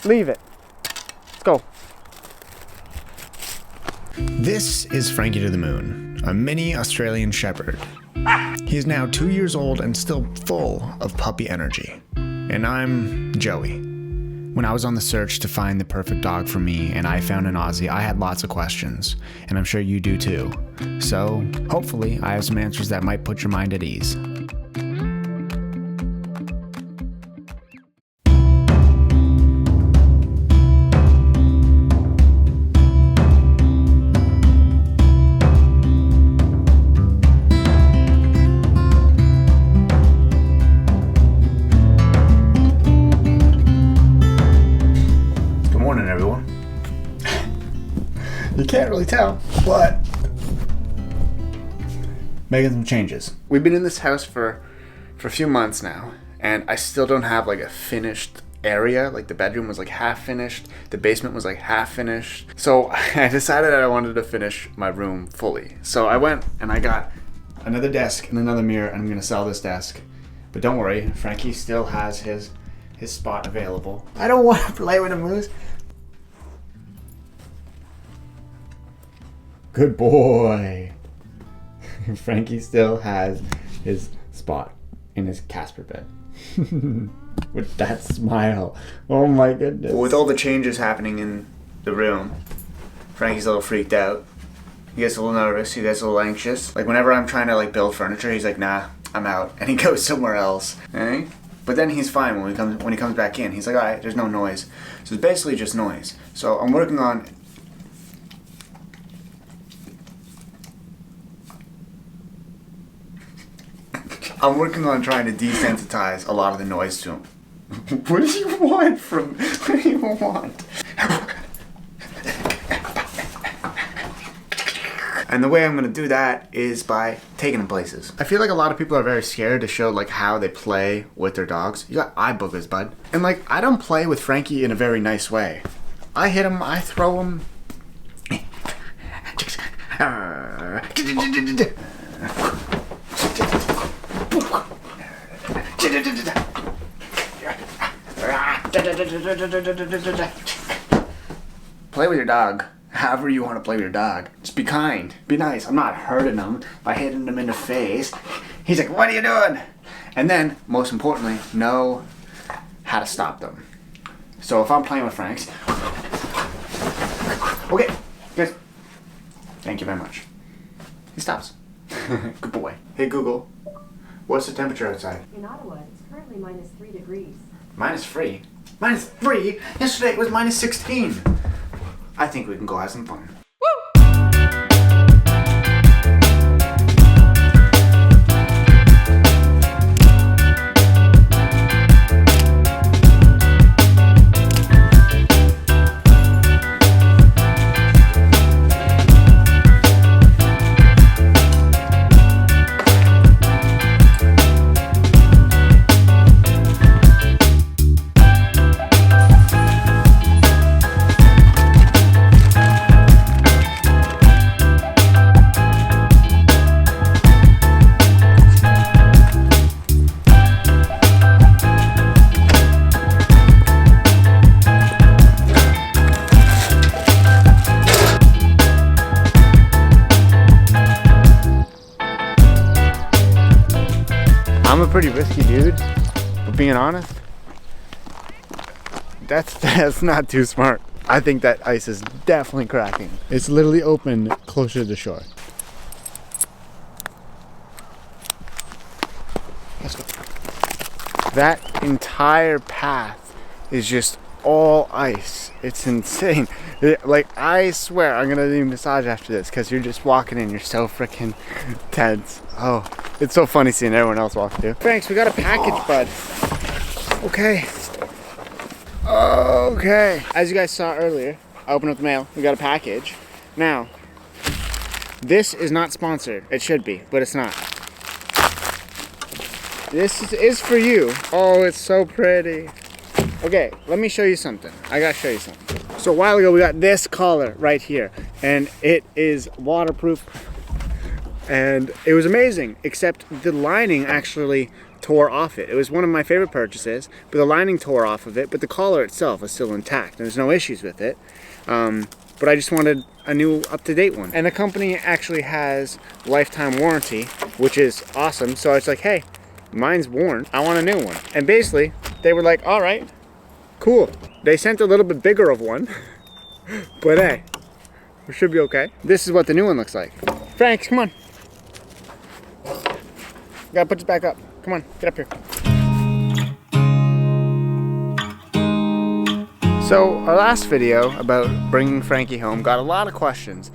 Leave it. Let's go. This is Frankie to the Moon, a mini Australian Shepherd. He is now 2 years old and still full of puppy energy. And I'm Joey. When I was on the search to find the perfect dog for me and I found an Aussie, I had lots of questions, and I'm sure you do too. So hopefully I have some answers that might put your mind at ease. You can't really tell, but making some changes. We've been in this house for a few months now, and I still don't have like a finished area. Like the bedroom was like half finished, the basement was like half finished. So I decided I wanted to finish my room fully. So I went and I got another desk and another mirror, and I'm gonna sell this desk. But don't worry, Frankie still has his spot available. I don't want to play with a moose. Good boy. Frankie still has his spot in his Casper bed. With that smile. Oh my goodness. With all the changes happening in the room, Frankie's a little freaked out. He gets a little nervous, he gets a little anxious. Like whenever I'm trying to like build furniture, he's like, nah, I'm out. And he goes somewhere else. Eh? But then he's fine when he comes back in. He's like, alright, there's no noise. So it's basically just noise. So I'm working on trying to desensitize a lot of the noise to him. What do you want from... What do you want? And the way I'm going to do that is by taking him places. I feel like a lot of people are very scared to show like how they play with their dogs. You got eye boogers, bud. And like, I don't play with Frankie in a very nice way. I hit him, I throw him. Play with your dog however you want to play with your dog. Just be kind, be nice. I'm not hurting him by hitting him in the face. He's like, what are you doing? And then, most importantly, know how to stop them. So if I'm playing with Franks, okay, good. Thank you very much. He stops. Good boy. Hey Google, what's the temperature outside? In Ottawa, it's currently -3 degrees. -3? -3? Yesterday it was -16. I think we can go have some fun. I'm a pretty risky dude, but being honest, that's not too smart. I think that ice is definitely cracking. It's literally open closer to the shore. Let's go. That entire path is just all ice. It's insane. Like, I swear I'm gonna do a massage after this because you're just walking in, you're so freaking tense. Oh, it's so funny seeing everyone else walk too. Thanks, we got a package, bud. Okay. Okay. As you guys saw earlier, I opened up the mail. We got a package. Now, this is not sponsored. It should be, but it's not. This is for you. Oh, it's so pretty. Okay, let me show you something. I gotta show you something. So a while ago, we got this collar right here, and it is waterproof, and it was amazing, except the lining actually tore off it. It was one of my favorite purchases, but the lining tore off of it, but the collar itself is still intact. There's no issues with it. But I just wanted a new up-to-date one. And the company actually has lifetime warranty, which is awesome. So I was like, hey, mine's worn, I want a new one. And basically, they were like, all right, cool. They sent a little bit bigger of one, but hey, we should be okay. This is what the new one looks like. Frank, come on. Gotta put this back up. Come on, get up here. So our last video about bringing Frankie home got a lot of questions.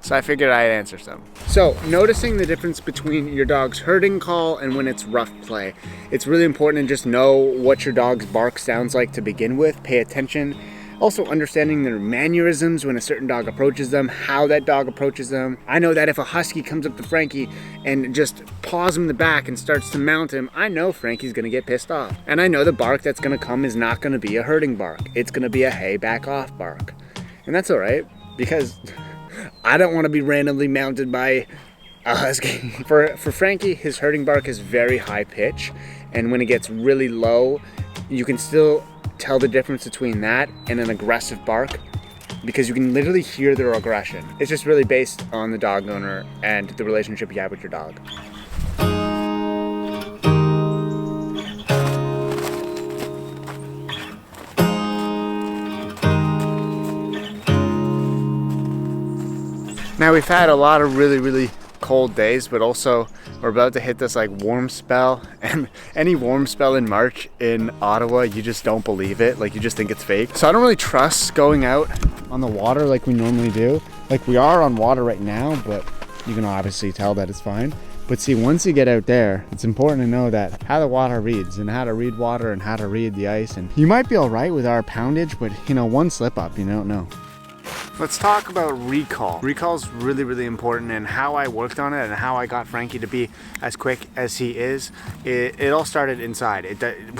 So I figured I'd answer some. So noticing the difference between your dog's herding call and when it's rough play. It's really important to just know what your dog's bark sounds like to begin with. Pay attention. Also understanding their mannerisms when a certain dog approaches them, how that dog approaches them. I know that if a husky comes up to Frankie and just paws him in the back and starts to mount him, I know Frankie's gonna get pissed off. And I know the bark that's gonna come is not gonna be a herding bark. It's gonna be a hey, back off bark. And that's all right, because I don't wanna be randomly mounted by a husky. For Frankie, his herding bark is very high pitch, and when it gets really low, you can still tell the difference between that and an aggressive bark, because you can literally hear their aggression. It's just really based on the dog owner and the relationship you have with your dog. Now we've had a lot of really cold days, but also we're about to hit this like warm spell, and any warm spell in March in Ottawa, you just don't believe it. Like, you just think it's fake. So I don't really trust going out on the water like we normally do. Like, we are on water right now, but you can obviously tell that it's fine. But see, once you get out there, it's important to know that how the water reads, and how to read water, and how to read the ice. And you might be all right with our poundage, but you know, one slip up, you don't know. Let's talk about recall. Recall is really important, and how I worked on it and how I got Frankie to be as quick as he is. It all started inside.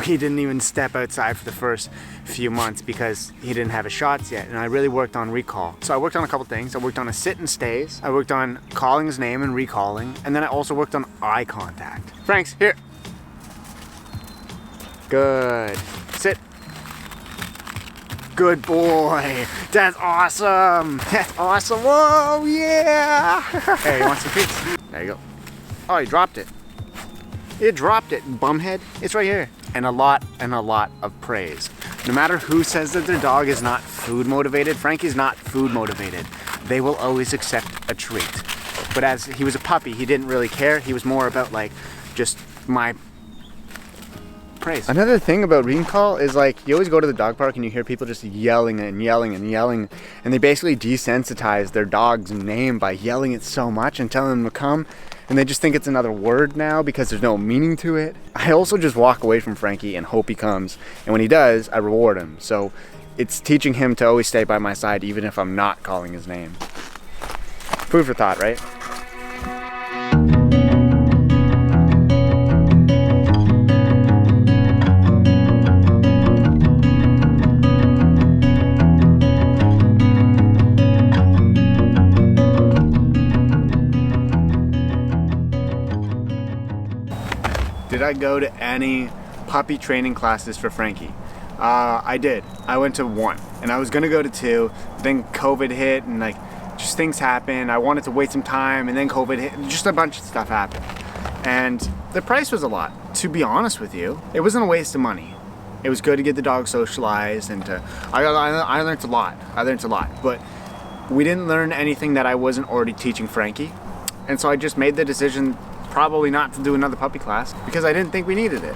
We didn't even step outside for the first few months because he didn't have his shots yet, and I really worked on recall. So I worked on a couple things. I worked on a sit and stays. I worked on calling his name and recalling, and then I also worked on eye contact. Franks, here. Good. Sit. Good boy. That's awesome. That's awesome. Whoa, yeah. Hey, you want some treats? There you go. Oh, you dropped it. You dropped it, bumhead. It's right here. And a lot of praise. No matter who says that their dog is not food motivated, Frankie's not food motivated. They will always accept a treat. But as he was a puppy, he didn't really care. He was more about like just my praise. Another thing about recall is, like, you always go to the dog park and you hear people just yelling and they basically desensitize their dog's name by yelling it so much and telling them to come, and they just think it's another word now because there's no meaning to it. I also just walk away from Frankie and hope he comes, and when he does, I reward him. So it's teaching him to always stay by my side even if I'm not calling his name. Food for thought, right? Did I go to any puppy training classes for Frankie? I did. I went to one, and I was gonna go to two, then COVID hit, and like, just things happened. I wanted to wait some time, and then COVID hit, just a bunch of stuff happened. And the price was a lot, to be honest with you. It wasn't a waste of money. It was good to get the dog socialized, and I learned a lot. But we didn't learn anything that I wasn't already teaching Frankie. And so I just made the decision probably not to do another puppy class because I didn't think we needed it.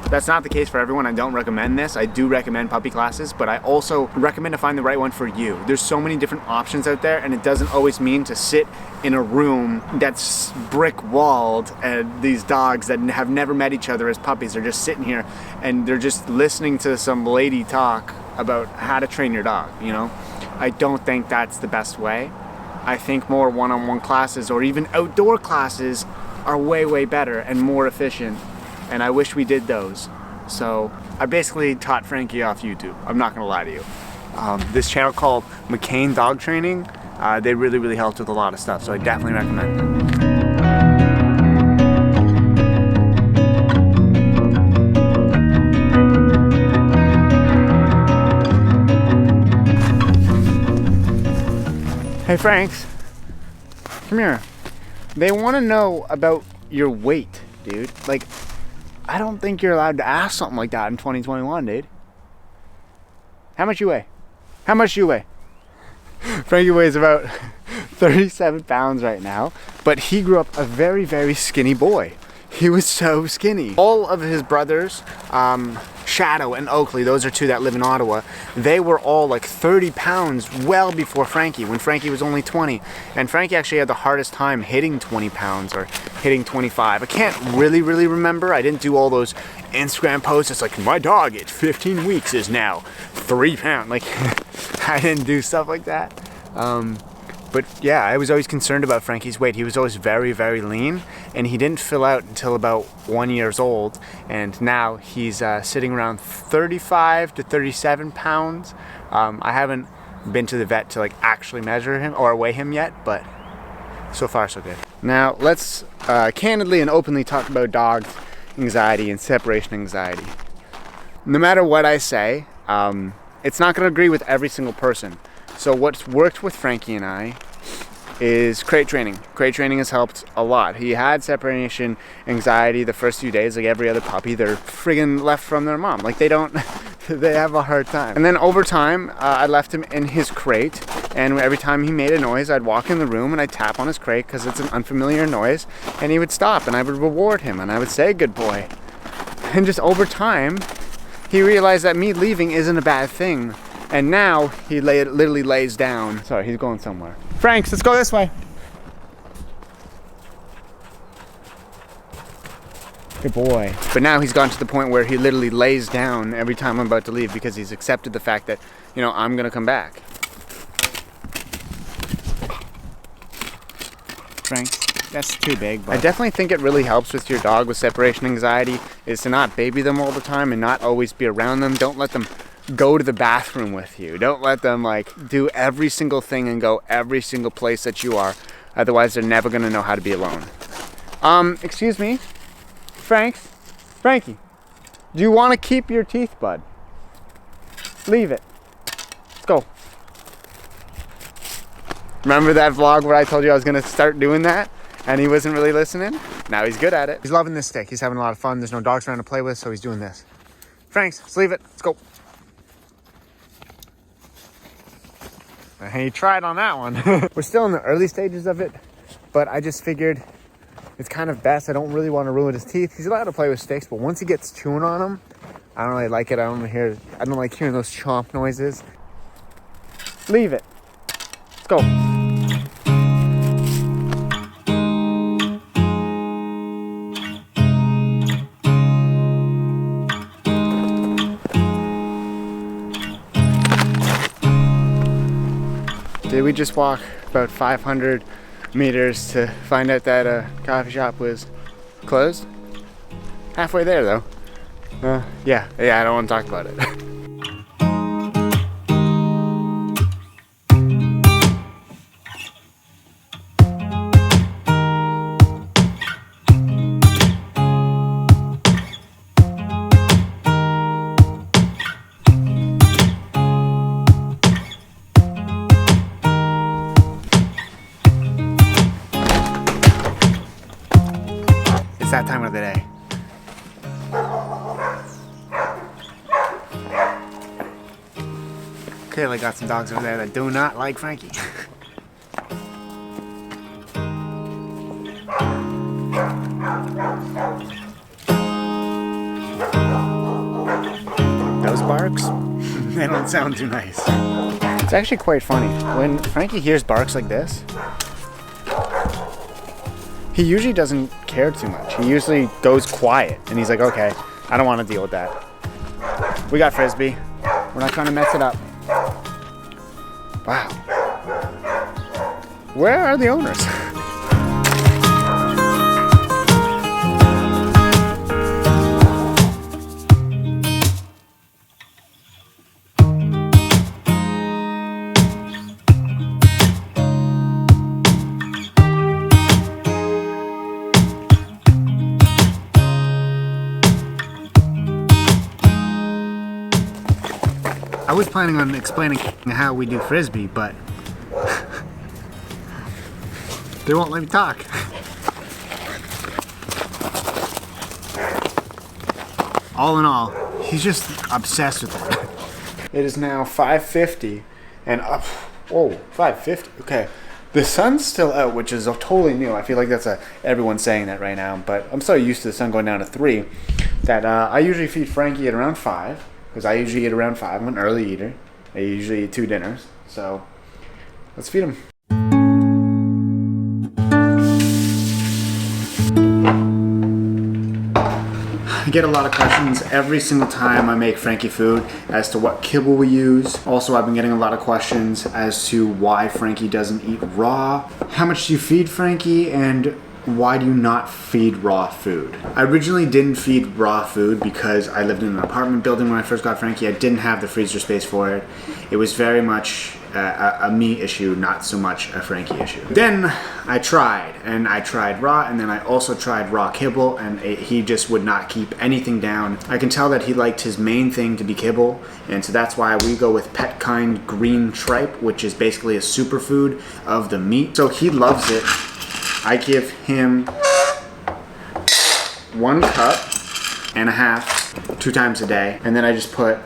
That's not the case for everyone. I don't recommend this. I do recommend puppy classes, but I also recommend to find the right one for you. There's so many different options out there, and it doesn't always mean to sit in a room that's brick walled, and these dogs that have never met each other as puppies are just sitting here and they're just listening to some lady talk about how to train your dog, you know? I don't think that's the best way. I think more one-on-one classes or even outdoor classes are way better and more efficient, and I wish we did those. So I basically taught Frankie off YouTube. I'm not gonna lie to you. This channel called McCain Dog Training, they really helped with a lot of stuff, so I definitely recommend them. Hey Franks, come here. They want to know about your weight, dude. Like, I don't think you're allowed to ask something like that in 2021, dude. How much you weigh? How much do you weigh? Frankie weighs about 37 pounds right now, but he grew up a very, very skinny boy. He was so skinny. All of his brothers, Shadow and Oakley, those are two that live in Ottawa, they were all like 30 pounds well before Frankie, when Frankie was only 20. And Frankie actually had the hardest time hitting 20 pounds or hitting 25. I can't really remember. I didn't do all those Instagram posts. It's like, my dog at 15 weeks is now 3 pounds. Like, I didn't do stuff like that. But yeah, I was always concerned about Frankie's weight. He was always very, very lean, and he didn't fill out until about 1 year old. And now he's sitting around 35 to 37 pounds. I haven't been to the vet to like actually measure him or weigh him yet, but so far so good. Now let's candidly and openly talk about dog anxiety and separation anxiety. No matter what I say, it's not going to agree with every single person. So what's worked with Frankie and I is crate training. Crate training has helped a lot. He had separation anxiety the first few days, like every other puppy. They're friggin' left from their mom. Like they have a hard time. And then over time, I left him in his crate, and every time he made a noise, I'd walk in the room and I'd tap on his crate because it's an unfamiliar noise, and he would stop and I would reward him and I would say, good boy. And just over time, he realized that me leaving isn't a bad thing. And now he literally lays down. Sorry, he's going somewhere. Franks, let's go this way. Good boy. But now he's gotten to the point where he literally lays down every time I'm about to leave because he's accepted the fact that, you know, I'm gonna come back. Franks, that's too big. But I definitely think it really helps with your dog with separation anxiety is to not baby them all the time and not always be around them. Don't let them go to the bathroom with you. Don't let them like do every single thing and go every single place that you are. Otherwise, they're never gonna know how to be alone. Excuse me, Frankie, do you want to keep your teeth, bud? Leave it. Let's go. Remember that vlog where I told you I was gonna start doing that and he wasn't really listening? Now he's good at it. He's loving this stick. He's having a lot of fun. There's no dogs around to play with, so he's doing this. Franks, let's leave it. Let's go. He tried on that one. We're still in the early stages of it, but I just figured it's kind of best. I don't really want to ruin his teeth. He's allowed to play with sticks, but once he gets chewing on them, I don't really like it. I don't like hearing those chomp noises. Leave it. Let's go. Did we just walk about 500 meters to find out that a coffee shop was closed? Halfway there though. Yeah, I don't want to talk about it. It's that time of the day. Clearly got some dogs over there that do not like Frankie. Those barks, they don't sound too nice. It's actually quite funny. When Frankie hears barks like this, he usually doesn't care too much. He usually goes quiet and he's like, okay, I don't want to deal with that. We got Frisbee. We're not trying to mess it up. Wow. Where are the owners? I was planning on explaining how we do Frisbee, but They won't let me talk. All in all, he's just obsessed with it. It is now 5:50 and up. Whoa, 5:50. Okay. The sun's still out, which is totally new. I feel like that's everyone's saying that right now, but I'm so used to the sun going down to 3 that I usually feed Frankie at around 5, because I usually eat around 5. I'm an early eater. I usually eat 2 dinners, so let's feed him. I get a lot of questions every single time I make Frankie food as to what kibble we use. Also, I've been getting a lot of questions as to why Frankie doesn't eat raw. How much do you feed Frankie, and why do you not feed raw food? I originally didn't feed raw food because I lived in an apartment building when I first got Frankie. I didn't have the freezer space for it. It was very much a me issue, not so much a Frankie issue. Then I tried raw, and then I also tried raw kibble, and he just would not keep anything down. I can tell that he liked his main thing to be kibble, and so that's why we go with pet kind green tripe, which is basically a superfood of the meat. So he loves it. I give him 1.5 cups 2 times a day, and then I just put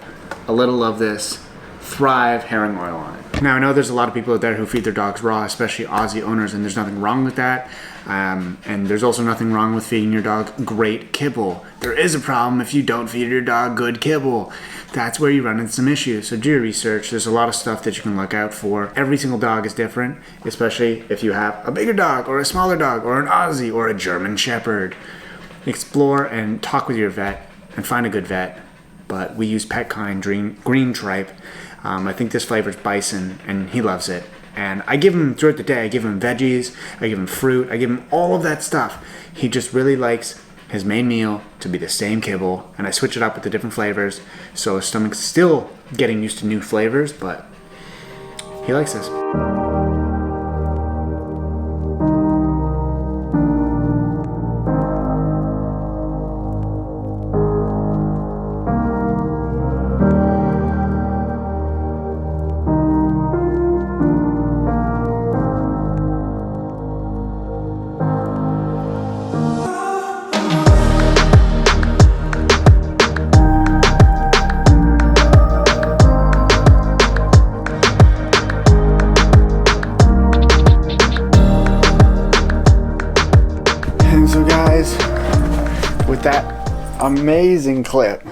a little of this Thrive herring oil on it. Now, I know there's a lot of people out there who feed their dogs raw, especially Aussie owners, and there's nothing wrong with that. And there's also nothing wrong with feeding your dog great kibble. There is a problem if you don't feed your dog good kibble. That's where you run into some issues. So do your research. There's a lot of stuff that you can look out for. Every single dog is different, especially if you have a bigger dog or a smaller dog or an Aussie or a German Shepherd. Explore and talk with your vet and find a good vet. But we use pet kind green tripe. I think this flavor is bison, and he loves it. And I give him, throughout the day, I give him veggies, I give him fruit, I give him all of that stuff. He just really likes his main meal to be the same kibble, and I switch it up with the different flavors, so his stomach's still getting used to new flavors, but he likes this. So guys, with that amazing clip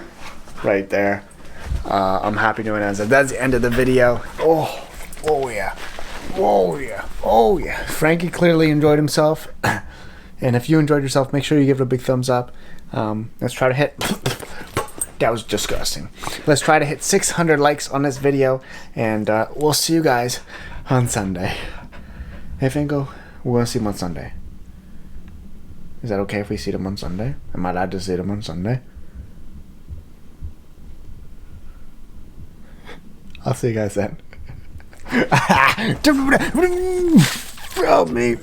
right there, I'm happy to announce that that's the end of the video. Oh yeah, oh yeah, oh yeah. Frankie clearly enjoyed himself, and if you enjoyed yourself, make sure you give it a big thumbs up. Let's try to hit, that was disgusting. Let's try to hit 600 likes on this video, and we'll see you guys on Sunday. Hey Fango, we're gonna see him on Sunday. Is that okay if we see them on Sunday? Am I allowed to see them on Sunday? I'll see you guys then. Help me.